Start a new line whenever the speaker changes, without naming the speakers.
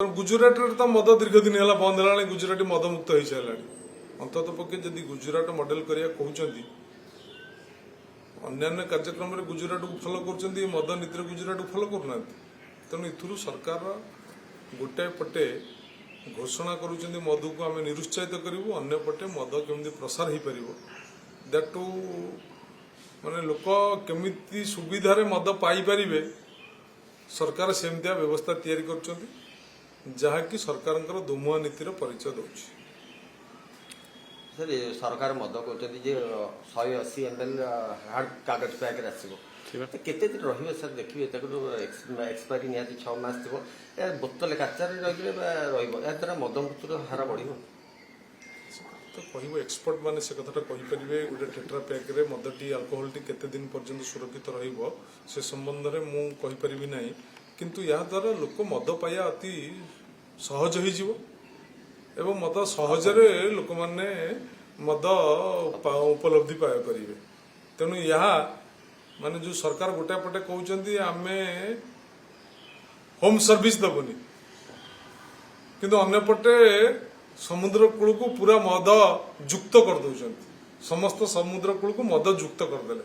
गुजरात तो मद दीर्घ दिन है बंद है गुजराती मद मुक्त हो सारा अंतत पक्षे जदि गुजरात मॉडल करिया कहते अन्य कार्यक्रम में गुजरात को फॉलो कर मद नीति गुजरात को फॉलो करना तेणु इथुरु सरकार गोटाए पटे घोषणा करुँच मधु को आम निरुत्साहित करूँ अन्य पटे मद केमी प्रसार हो पार दैट टू माने लोक केमिति सुविधार मद पाइपर सरकार सेमतिया व्यवस्था तैयारी कर जहाँकि सरकार दुमुआ नीतिर परिचय दौर
सर सरकार मद कहते 180 ml हार्ड कागज पैक केते दिन रही सर देखिए एक्सपायरी निहाती 6 मास थी बोतल काचार द्वारा मद मृत्यु हार बढ़
तो कह एक्सपर्ट मैंने से कथा कहींपर गोटे टेट्रा पैक रे मदटी अल्कोहल टी केते दिन पर्यंत सुरक्षित रहिबो से संबंध में मु कहींपरिबि नाही किंतु या द्वारा लोक मद पाइया अति सहज हो एवं मद सहजरे लोक माने मद उपलब्धि पाया करेंगे तेणु यहाँ माने जो सरकार गोटे पटे कहते आमे होम सर्विस दबनी किंतु अन्य पटे समुद्र कूल को पूरा मद युक्त कर दौरान समस्त समुद्र कूल को मद युक्त करदे।